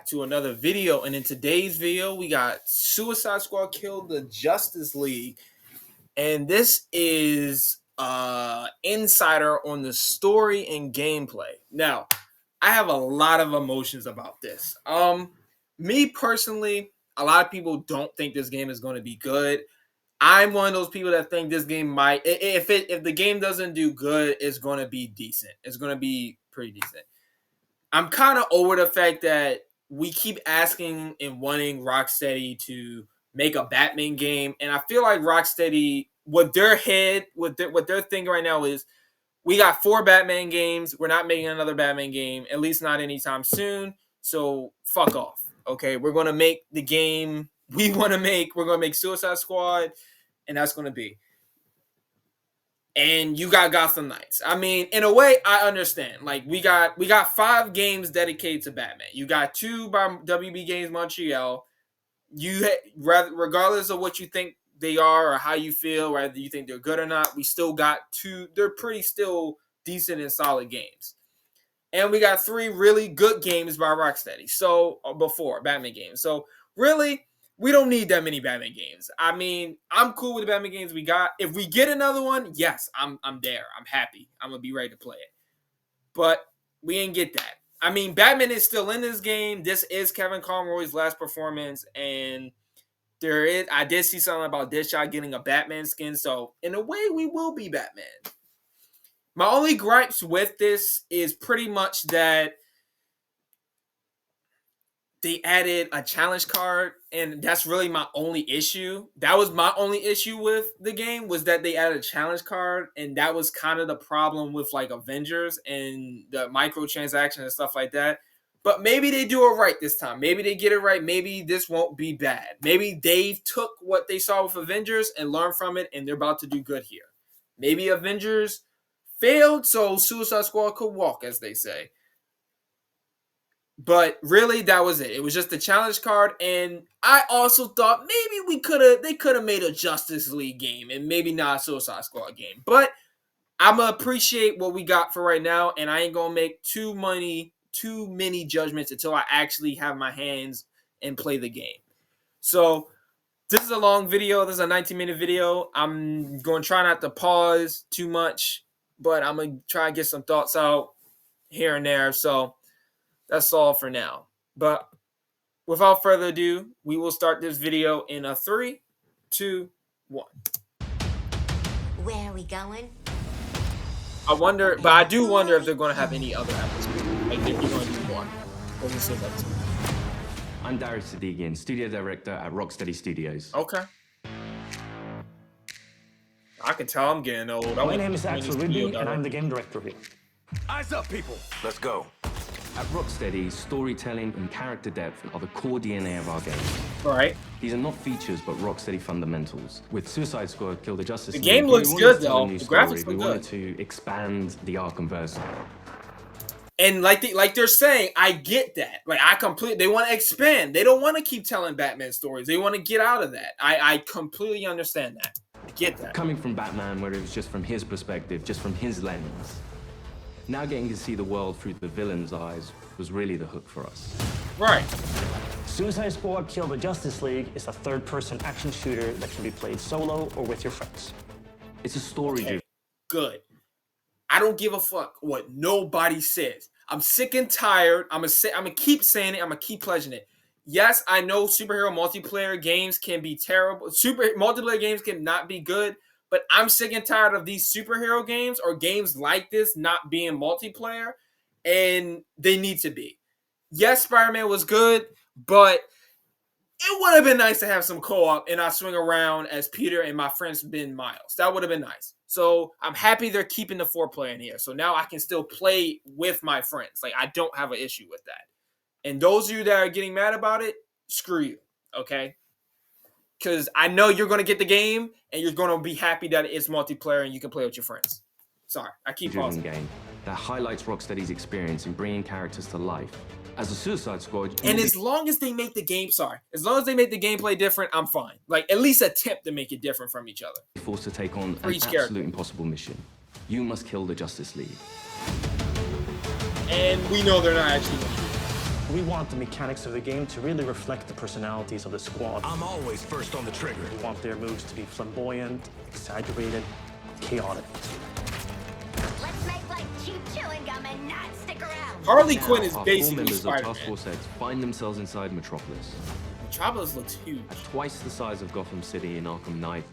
back to another video, and in today's video we got Suicide Squad Kill the Justice League, and this is insider on the story and gameplay. Now, I have a lot of emotions about this. Me personally, a lot of people don't think this game is going to be good. I'm one of those people that think this game might, if the game doesn't do good, it's going to be decent. It's going to be pretty decent. I'm kind of over the fact that we keep asking and wanting Rocksteady to make a Batman game, and I feel like Rocksteady, what they're thinking right now is, we got 4 Batman games. We're not making another Batman game, at least not anytime soon. So fuck off. Okay, we're gonna make the game we want to make. We're gonna make Suicide Squad, and that's gonna be. And you got Gotham Knights. I mean, in a way, I understand. Like, we got 5 games dedicated to Batman. You got 2 by WB Games Montreal. Regardless of what you think they are or how you feel, whether you think they're good or not, we still got 2. They're pretty still decent and solid games. And we got 3 really good games by Rocksteady. So, before Batman games. So, really, we don't need that many Batman games. I mean, I'm cool with the Batman games we got. If we get another one, yes, I'm there. I'm happy. I'm going to be ready to play it. But we ain't get that. I mean, Batman is still in this game. This is Kevin Conroy's last performance. And I did see something about Deadshot getting a Batman skin. So, in a way, we will be Batman. My only gripes with this is pretty much that they added a challenge card, and that's really my only issue. That was my only issue with the game, was that they added a challenge card, and that was kind of the problem with like Avengers and the microtransactions and stuff like that. But maybe they do it right this time. Maybe they get it right. Maybe this won't be bad. Maybe they took what they saw with Avengers and learned from it, and they're about to do good here. Maybe Avengers failed, so Suicide Squad could walk, as they say. But really, that was it. It was just the challenge card, and I also thought maybe they could have made a Justice League game and maybe not a Suicide Squad game. But I'm gonna appreciate what we got for right now, and I ain't gonna make too many judgments until I actually have my hands and play the game. So this is a long video. This is a 19-minute video. I'm going to try not to pause too much, but I'm going to try and get some thoughts out here and there. So that's all for now. But without further ado, we will start this video in a 3, 2, 1. Where are we going? I do wonder if they're going to have any other episodes. Like, if you're going to do one. Doesn't seem like so. I'm dcuniverse, studio director at Rocksteadystudios. Okay. I can tell I'm getting old. My name is Axel Rudby, and I'm the game director here. Eyes up, people. Let's go. At Rocksteady, storytelling and character depth are the core DNA of our games. Right. These are not features, but Rocksteady fundamentals. With Suicide Squad Kill the Justice League, the game looks good, though. The graphics look we good. wanted to expand the Arkhamverse. And like they're saying, I get that. Like, they want to expand. They don't want to keep telling Batman stories. They want to get out of that. I completely understand that. I get that. Coming from Batman, where it was just from his perspective, just from his lens. Now getting to see the world through the villain's eyes was really the hook for us. Right. Suicide Squad Kill the Justice League is a third-person action shooter that can be played solo or with your friends. It's a story. Okay. Good. I don't give a fuck what nobody says. I'm sick and tired. I'm gonna keep saying it. I'm gonna keep pledging it. Yes, I know superhero multiplayer games can be terrible. Multiplayer games can not be good. But I'm sick and tired of these superhero games or games like this not being multiplayer, and they need to be. Yes, Spider-Man was good, but it would have been nice to have some co-op and I swing around as Peter and my friends been Miles. That would have been nice. So I'm happy they're keeping the 4-player in here. So now I can still play with my friends. Like, I don't have an issue with that. And those of you that are getting mad about it, screw you, okay? Because I know you're going to get the game, and you're going to be happy that it's multiplayer and you can play with your friends. Sorry, I keep pausing. Game that highlights Rocksteady's experience in bringing characters to life. As a Suicide Squad, and as long as they make the game, as long as they make the gameplay different, I'm fine. Like, at least attempt to make it different from each other. Forced to take on an absolute impossible mission. You must kill the Justice League. And we know they're not actually going to do it. We want the mechanics of the game to really reflect the personalities of the squad. I'm always first on the trigger. We want their moves to be flamboyant, exaggerated, chaotic. Let's make like cheap chewing gum and not stick around. Harley Now, Quinn is our basically four members of Spider-Man. Task Force X find themselves inside Metropolis, Metropolis looks huge. at twice the size of Gotham City in Arkham Knight.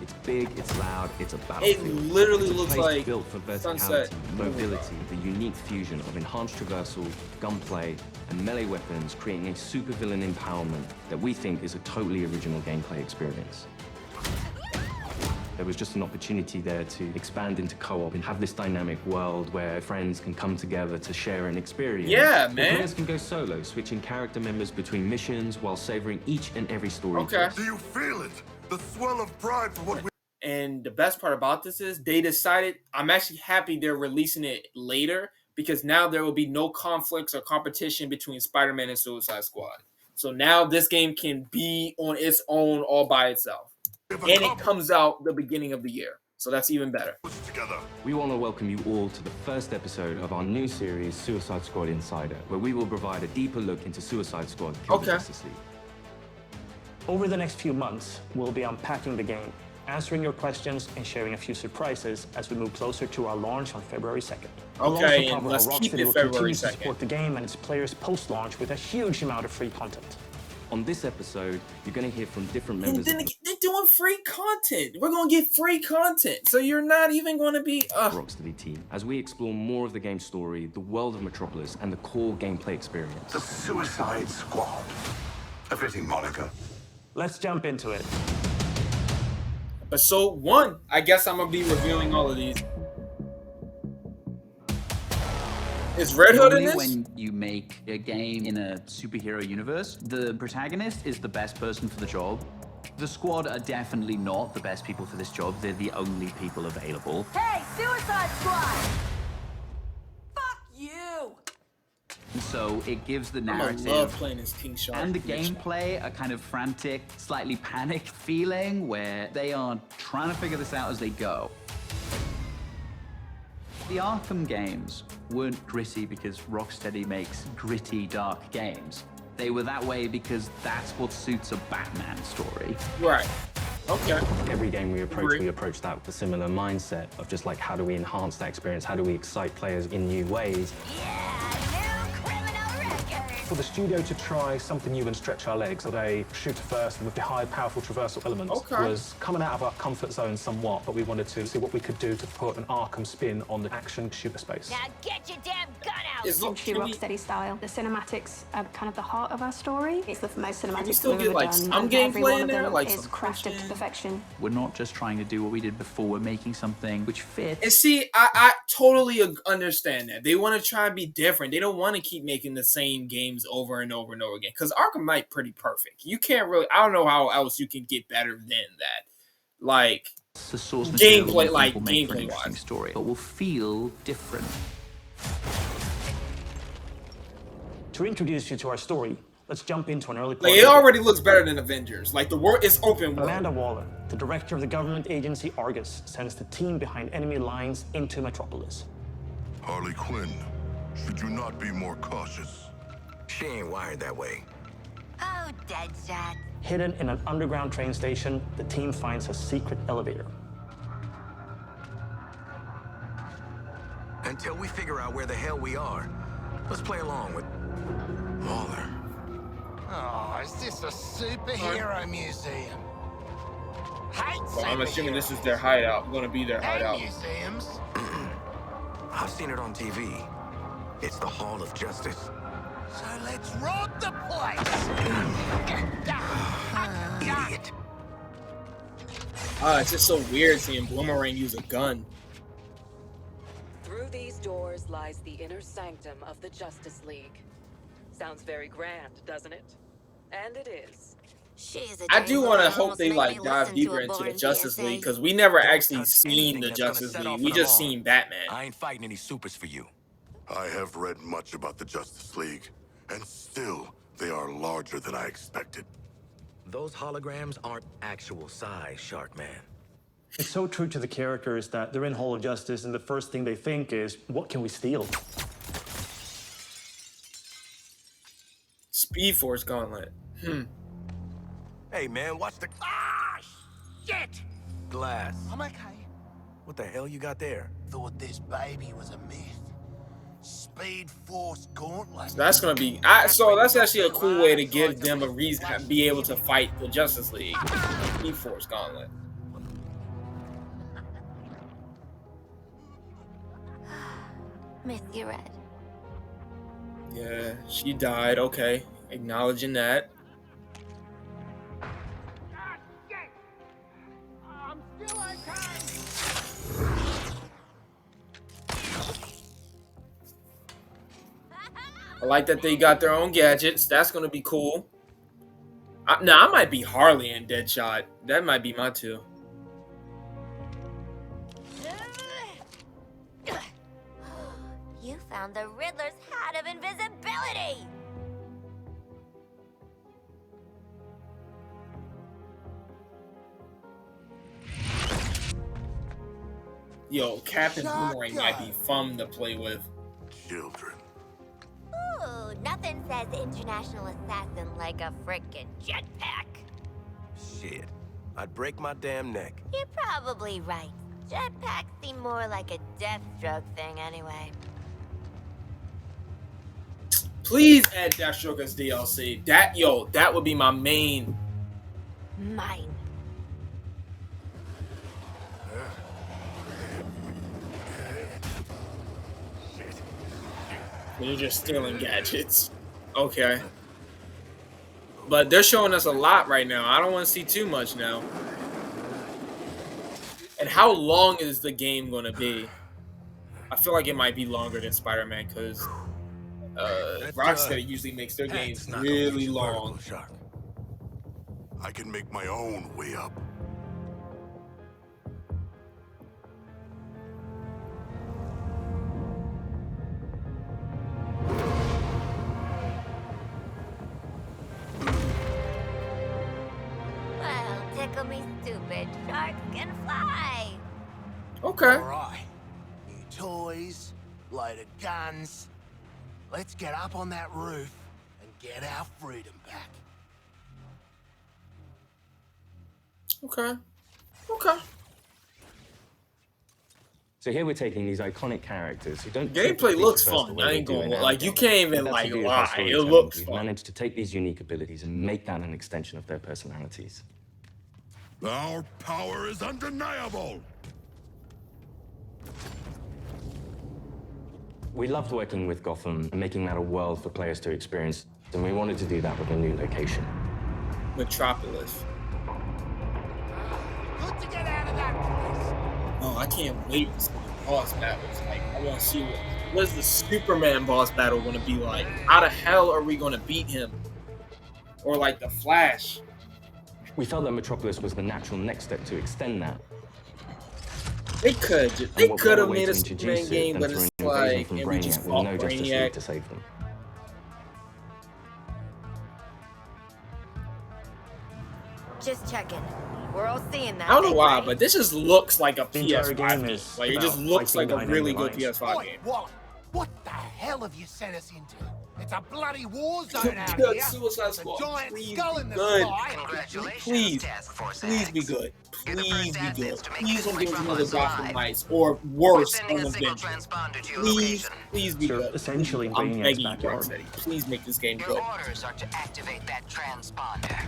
It's big, it's loud, it's a battlefield. It literally It's a looks place like built for Sunset verticality, mobility, the unique fusion of enhanced traversal, gunplay, and melee weapons, creating a supervillain empowerment that we think is a totally original gameplay experience. There was just an opportunity there to expand into co-op and have this dynamic world where friends can come together to share an experience. Yeah, Or man. players can go solo, switching character members between missions while savoring each and every story. Okay. Do you feel it? The swell of pride for what we... And the best part about this is they decided, I'm actually happy they're releasing it later because now there will be no conflicts or competition between Spider-Man and Suicide Squad. So now this game can be on its own all by itself. And it comes out the beginning of the year. So that's even better. Together. We want to welcome you all to the first episode of our new series, Suicide Squad Insider, where we will provide a deeper look into Suicide Squad Kill the Justice League. Over the next few months, we'll be unpacking the game, answering your questions, and sharing a few surprises as we move closer to our launch on February 2nd. We'll also Okay, and cover let's how keep Rocksteady it will February continue to 2nd. support the game and its players post-launch with a huge amount of free content. On this episode, you're going to hear from different And members then of the they're doing free content. We're going to get free content. So you're not even going to be... Rocksteady team as we explore more of the game's story, the world of Metropolis, and the core gameplay experience. The Suicide Squad. A fitting moniker. Let's jump into it. Episode 1. I guess I'm going to be reviewing all of these. Is Red Hood in Normally this? when you make a game in a superhero universe, the protagonist is the best person for the job. The squad are definitely not the best people for this job. They're the only people available. Hey, Suicide Squad! Fuck you! And so it gives the I love narrative playing as King Shark. and the gameplay a kind of frantic, slightly panicked feeling where they are trying to figure this out as they go. The Arkham games weren't gritty because Rocksteady makes gritty, dark games. They were that way because that's what suits a Batman story. Right. Okay. Every game we Agree. approach that with a similar mindset of just like, how do we enhance that experience? How do we excite players in new ways? Yeah, new criminal record! For the studio to try something new and stretch our legs with a shooter first with the high, powerful traversal elements Okay. was coming out of our comfort zone somewhat, but we wanted to see what we could do to put an Arkham spin on the action shooter space. Now get your damn gun out! Is True can we, Rocksteady style. The cinematics are kind of the heart of our story. It's the most we cinematic still we've get, ever like, done, some and every gameplay one in of there, them like is some crafted to action? perfection. We're not just trying to do what we did before, we're making something which fits. and see, I totally understand that. They want to try and be different. They don't want to keep making the same games over and over and over again. Because Arkham Knight pretty perfect. You can't really, I don't know how else you can get better than that. Like, the source material gameplay, we think like, will make for an gameplay-wise. interesting story, but will feel different. To introduce you to our story, let's jump into an early part. like it already looks better than Avengers. Like, the world is open world. Amanda Waller, the director of the government agency Argus, sends the team behind enemy lines into Metropolis. Harley Quinn, should you not be more cautious? She ain't wired that way. Oh, Deadshot. Hidden in an underground train station, the team finds a secret elevator. Until we figure out where the hell we are, let's play along with Waller. Oh, is this a superhero museum? Hate Well, I'm assuming this superheroes. is their hideout. Going to be their And hideout. museums. I've seen it on TV. It's the Hall of Justice. So let's rob the place. Idiot. It's just so weird seeing Boomerang use a gun. Through these doors lies the inner sanctum of the Justice League. Sounds very grand, doesn't it? And it is. She's a I do dream want to that hope almost they made like me dive listen to deeper a into the boring Justice PSA. League because we never actually touch seen anything the that's gonna Justice set League. off We an just alarm. seen Batman. I ain't fighting any supers for you. I have read much about the Justice League, and still, they are larger than I expected. Those holograms aren't actual size, Shark Man. It's so true to the characters that they're in Hall of Justice, and the first thing they think is, what can we steal? Speed Force Gauntlet. Hey, man, watch the Ah, shit! glass. I'm okay. What the hell you got there? Thought this baby was a myth. Speed Force Gauntlet. So that's gonna be. So that's actually a cool way to give them a reason to be able to fight the Justice League. Speed Force Gauntlet. Miss you, Red. Yeah, she died. Okay, acknowledging that. I'm still okay. I like that they got their own gadgets. That's gonna be cool. Now I might be Harley and Deadshot. That might be my two. You found the Riddler's hat of invisibility! Yo, Captain Boomerang might be fun to play with. Children. Ooh, nothing says international assassin like a frickin' jetpack. Shit. I'd break my damn neck. You're probably right. Jetpacks seem more like a Deathstroke thing anyway. Please add Deathstroke as DLC. That would be my main. Mine. You're just stealing gadgets. Okay. But they're showing us a lot right now. I don't want to see too much now. And how long is the game going to be? I feel like it might be longer than Spider-Man because Rocksteady usually makes their games really long. I can make my own way up. Well, tickle me stupid. Sharks can fly. Okay. Alright. New toys, loaded guns. Let's get up on that roof and get our freedom back. Okay. Okay. So here we're taking these iconic characters who don't Gameplay looks fun. I ain't gonna like. You can't even like lie. It looks We've fun. managed to take these unique abilities and make that an extension of their personalities. Our power is undeniable. We loved working with Gotham and making that a world for players to experience, and we wanted to do that with a new location. Metropolis. Good to get out of that place. Oh, I can't wait to see the boss battles. Like, I want to see what is the Superman boss battle going to be like? How the hell are we going to beat him? Or like the Flash? We felt that Metropolis was the natural next step to extend that. They could have made a Superman game, but it's like, and we just fought Brainiac to save them. Just checking. We're all seeing that. I don't know thing, why, right? but this just looks like a The entire PS5 game game. is Like, it just about looks like fighting a really behind good enemy PS5 Oi, game. what the hell have you sent us into? It's a bloody war zone out Good here. Suicide There's a Squad. giant Please skull be in the good. sky. Please, please be good. Please be good. Please don't give us another Gotham Knights or worse on Avengers. Please be You're good. essentially in I'm Brainiac's begging you, backyard. Rocksteady. Please make this game Your good. orders are to activate that transponder.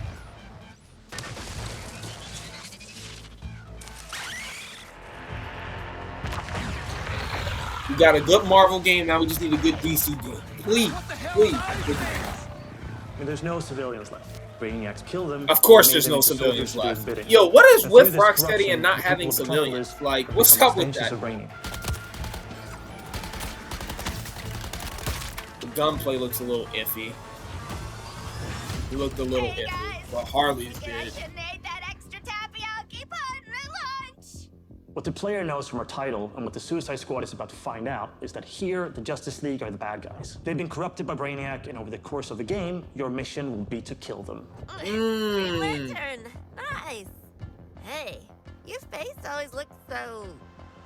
We got a good Marvel game, now we just need a good DC game. Please, please. I mean, there's no civilians left. Brainiacs kill them. Of course made there's them no into soldiers civilians to do his left. bidding. Yo, what is And with through this Rocksteady corruption, and not the having people of Metropolis civilians? Like, have what's become up with extensions that? of Brainiac. The gunplay looks a little iffy. It looked a little iffy. But Harley's did. What the player knows from our title and what the Suicide Squad is about to find out is that here, the Justice League are the bad guys. They've been corrupted by Brainiac, and over the course of the game, your mission will be to kill them. Green Lantern. Nice. Hey, your face always looks so...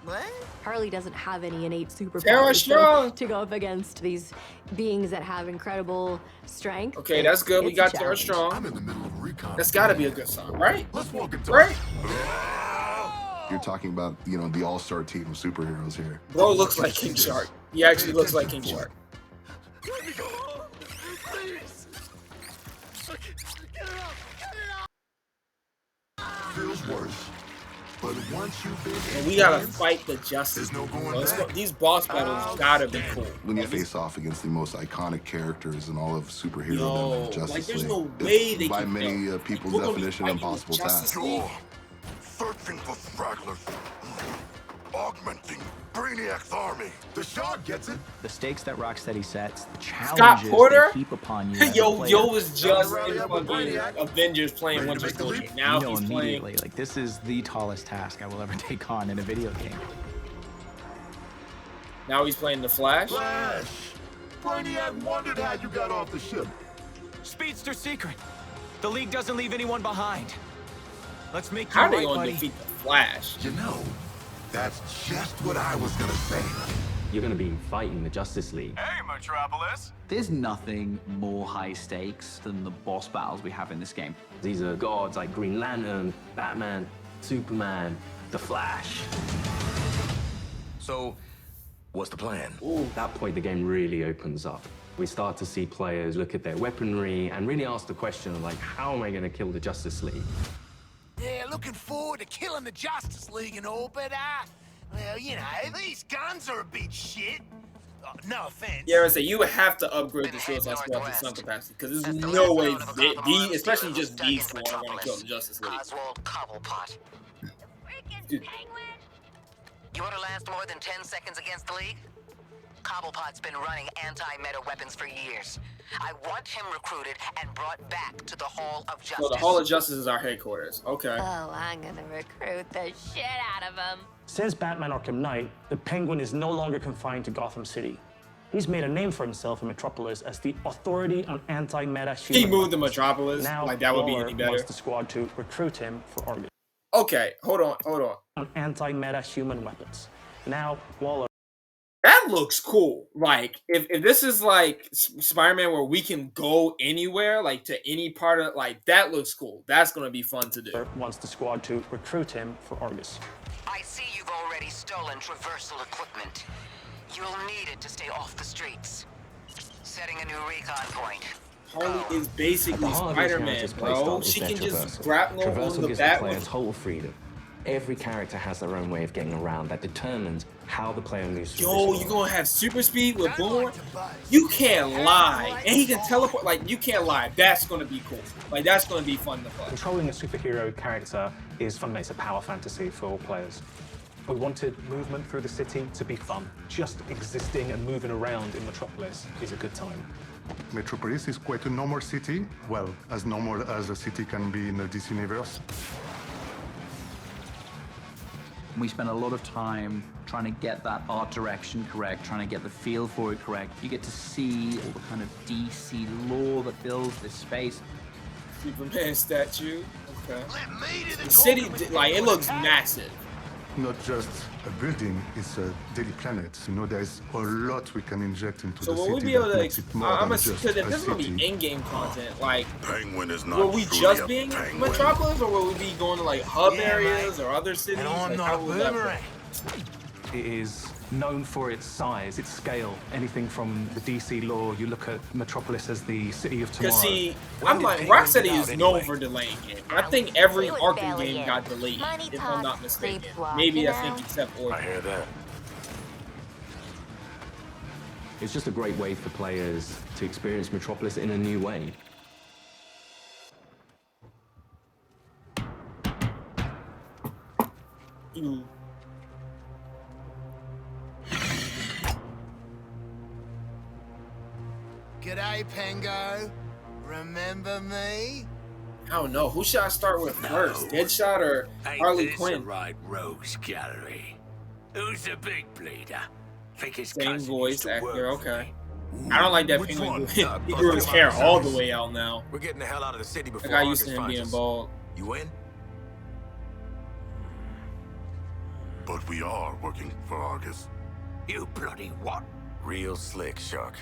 What? Her Harley doesn't have any innate Tara superpowers. So Strong. to go up against these beings that have incredible strength. Okay, that's good. We it's a got Tara challenge. Strong. I'm in the middle of recon. That's got to be a good song, right? Let's walk into Right? You're talking about, you know, the all-star team of superheroes here. Bro looks like King Shark. He actually looks like King Shark. Let me go. Please. Get it out. Feels worse. But once you've been And we gotta fight the Justice League. These boss battles gotta be cool. When you face off against the most iconic characters in all of superhero Yo, and Justice like there's League, no way it's they by can many people's We're gonna be definition, fighting impossible the Justice task. League. searching for stragglers. Augmenting Brainiac's army. The shot gets it. The stakes that Rocksteady sets, the Scott challenges Porter? they heap upon you. as a Yo player. was just in fucking Avengers playing Winter Soldier. Now You know he's immediately, playing. like, this is the tallest task I will ever take on in a video game. Now he's playing the Flash. Flash! Brainiac wondered how you got off the ship. Speedster secret. The League doesn't leave anyone behind. Let's make How you are they right, gonna buddy. defeat the Flash? You know, that's just what I was gonna say. You're going to be fighting the Justice League. Hey, Metropolis. There's nothing more high stakes than the boss battles we have in this game. These are gods like Green Lantern, Batman, Superman, the Flash. So, what's the plan? At that point, the game really opens up. We start to see players look at their weaponry and really ask the question of, like, how am I going to kill the Justice League? Yeah, looking forward to killing the Justice League and all, but, well, you know, these guns are a bit shit. No offense. Yeah, I say you would have to upgrade the Suicide Squad to some capacity because there's no way especially just these four are gonna kill the Justice League. Oswald Cobblepot. Dude. You want to last more than 10 seconds against the League? Cobblepot's been running anti-meta weapons for years. I want him recruited and brought back to the Hall of Justice. So the Hall of Justice is our headquarters. Okay. Oh, I'm gonna recruit the shit out of him. Since Batman Arkham Knight, the Penguin is no longer confined to Gotham City. He's made a name for himself in Metropolis as the authority on anti-meta human He moved to weapons. Metropolis. Now, Like that would be Waller any better. wants the squad to recruit him for Argus. Okay, hold on. On anti-meta human weapons. Now, Waller. That looks cool. Like, if this is like Spider-Man where we can go anywhere, like to any part of, like, that looks cool. That's gonna be fun to do. Wants the squad to recruit him for Argus. I see you've already stolen traversal equipment. You'll need it to stay off the streets. Setting a new recon point. Harley is basically Spider-Man, bro. She can just grapple on Traversal the gives bat the player with... total freedom. Every character has their own way of getting around that determines how the player moves through Yo, this you world. gonna have super speed with Boomerang? You can't lie. And he can teleport. Like, you can't lie. That's gonna be cool. Like, that's gonna be fun to play. Controlling a superhero character is fun. It's a power fantasy for all players. We wanted movement through the city to be fun. Just existing and moving around in Metropolis is a good time. Metropolis is quite a normal city. Well, as normal as a city can be in the DC universe. We spent a lot of time trying to get that art direction correct, trying to get the feel for it correct. You get to see all the kind of DC lore that builds this space. Superman statue. Okay. The city, like, it looks massive. Not just a building, it's a daily planet. You know, there's a lot we can inject into So the will we city be able that to? makes it more I'm than assuming just that a this is gonna city. be in-game content. Like, Penguin is not will we truly just a be in penguin. Metropolis, or will we be going to like hub Yeah, areas mate. or other cities? And I'm Like, not how a will that boomerang. It is known for its size, its scale. Anything from the DC lore, you look at Metropolis as the city of tomorrow. Because see, I'm like, Rocksteady is known for delaying games. I think every Arkham game got delayed, if I'm not mistaken. Maybe I think except Origin. I hear that. It's just a great way for players to experience Metropolis in a new way. Ooh. G'day, Pengo. Remember me? I don't know. Who should I start with first? Deadshot or Harley Quinn? Right, rogues gallery. Who's the big bleeder? Think his Same cousin voice used to actor. work for Okay. me. I don't like that Which penguin. one? He grew his hair all the way out now. We're getting the hell out of the city I before got used Argus to him finds being us. bald. You in? But we are working for Argus. You bloody what? Real slick, Shark.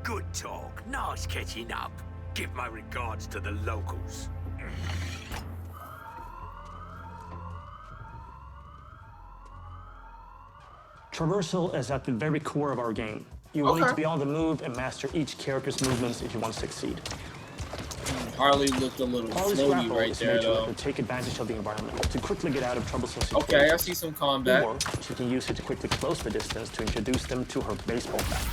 Good talk. Nice catching up. Give my regards to the locals. Traversal is at the very core of our game. You will need to be on the move and master each character's movements if you want to succeed. Harley looked a little Harley's floaty grapple right is there, made to let though. her take advantage of the environment to quickly get out of troublesome situations. Okay, I see some combat. Or she can use it to quickly close the distance to introduce them to her baseball bat.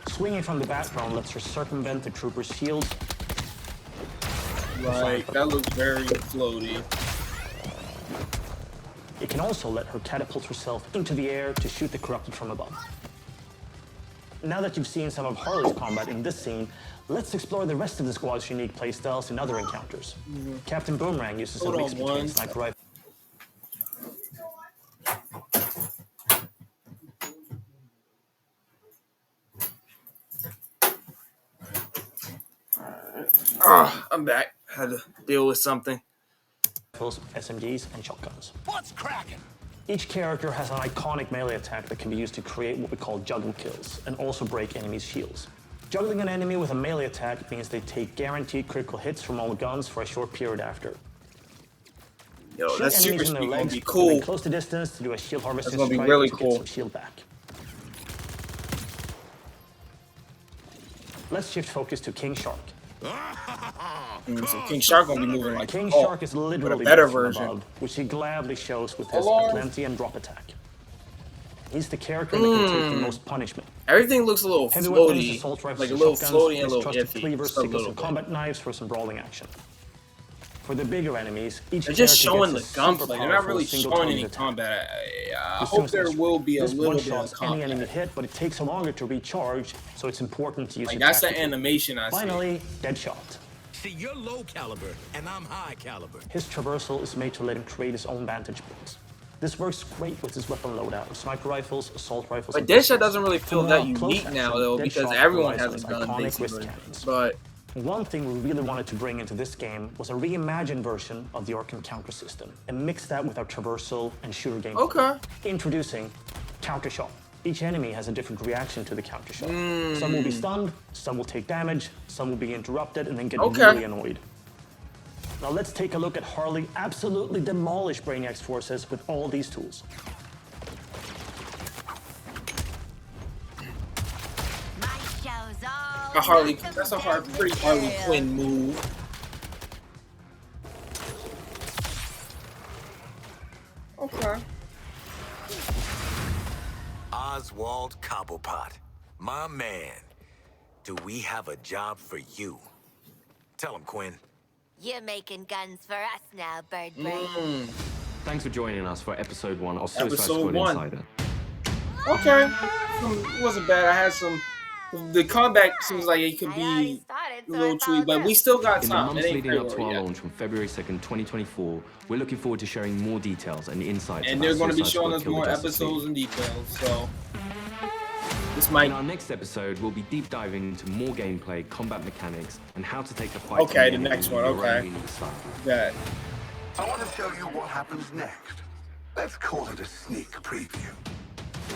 Swinging from the background lets her circumvent the trooper's shields. Right, that looks very floaty. It can also let her catapult herself into the air to shoot the corrupted from above. Now that you've seen some of Harley's combat in this scene, let's explore the rest of the squad's unique playstyles in other encounters. Captain Boomerang uses a mix between sniper rifle. I'm back. Had to deal with something. SMGs, and shotguns. What's cracking? Each character has an iconic melee attack that can be used to create what we call juggle kills and also break enemies' shields. Juggling an enemy with a melee attack means they take guaranteed critical hits from all guns for a short period after. Yo, Shoot that super enemies in their speed gonna legs, be cool. then close the distance to do a shield harvesting That's gonna be strike really to cool. get some shield back. Let's shift focus to King Shark. So King Shark gonna be moving like King oh, Shark is literally but a better built from version. above, which he gladly shows with his Alarm. Atlantean drop attack. He's the character that can take the most punishment. Everything looks a little Heavy weapons, floaty, assault rifles, like a and little shotguns, floaty and a his little trusted iffy. cleavers, Just a sickles, little and bit. combat knives for some brawling action. For the bigger enemies, each They're just character showing the gets a gunplay. They're not super really powerful showing any single-target attack. combat. I This hope one's there this will be a This little bit of one-shots any combat. enemy hit, but it takes longer to recharge, so it's important to use Like it that's the tactically. animation I see. Finally, Deadshot. See, you're low caliber, and I'm high caliber. His traversal is made to let him create his own vantage points. This works great with his weapon loadout, sniper rifles, assault rifles, But and Deadshot pistols. doesn't really feel For that more close unique now action, though, because Deadshot everyone relies has on a his gun iconic wrist basically. cannons. But one thing we really wanted to bring into this game was a reimagined version of the Arkham counter system and mix that with our traversal and shooter gameplay. Okay. Introducing counter shot. Each enemy has a different reaction to the counter shot. Mm. Some will be stunned, some will take damage, some will be interrupted and then get Okay. really annoyed. Now let's take a look at Harley absolutely demolish Brainiac's forces with all these tools. a Harley, that's a pretty Harley Quinn move. Okay. Oswald Cobblepot, my man. Do we have a job for you? Tell him, Quinn. You're making guns for us now, Bird Brain. Thanks for joining us for episode 1 of Suicide Episode Squad 1. Insider. Okay. It wasn't bad. I had some. The combat seems like it could be a little tweak, but we still got In the time. months It ain't leading up crazy to our yet. launch from February 2nd, 2024, we're looking forward to sharing more details and insights. And about they're going to be Suicide showing Squad us Kill the more Justice League. episodes and details. So this might. In our next episode, we'll be deep diving into more gameplay, combat mechanics, and how to take the fight. Okay, to the next one. your own Okay. unique style. That. I want to tell you what happens next. Let's call it a sneak preview.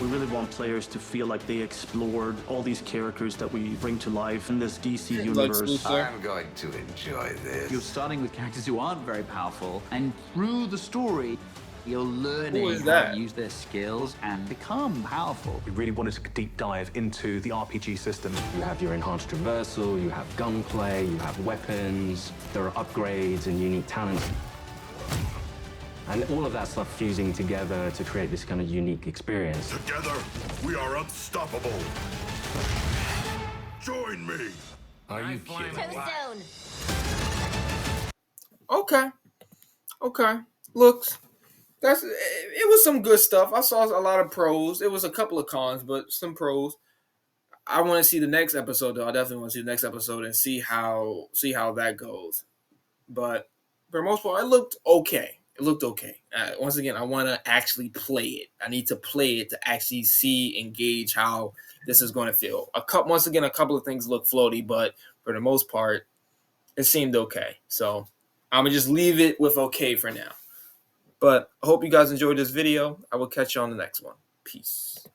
We really want players to feel like they explored all these characters that we bring to life in this DC universe. I'm going to enjoy this. You're starting with characters who aren't very powerful, and through the story, you're learning Who is how that? to use their skills and become powerful. We really wanted to deep dive into the RPG system. You have your enhanced traversal, you have gunplay, you have weapons, there are upgrades and unique talents. And all of that stuff fusing together to create this kind of unique experience. Together, we are unstoppable. Join me. Are you kidding? Too soon. Okay. Okay. Looks. That's. It was some good stuff. I saw a lot of pros. It was a couple of cons, but some pros. I want to see the next episode though. I definitely want to see the next episode and see how that goes. But for the most part, it looked okay. It looked okay. Once again, I want to actually play it. I need to play it to actually see and gauge how this is going to feel. Once again, a couple of things look floaty, but for the most part, it seemed okay. So I'm gonna just leave it with okay for now. But I hope you guys enjoyed this video. I will catch you on the next one. Peace.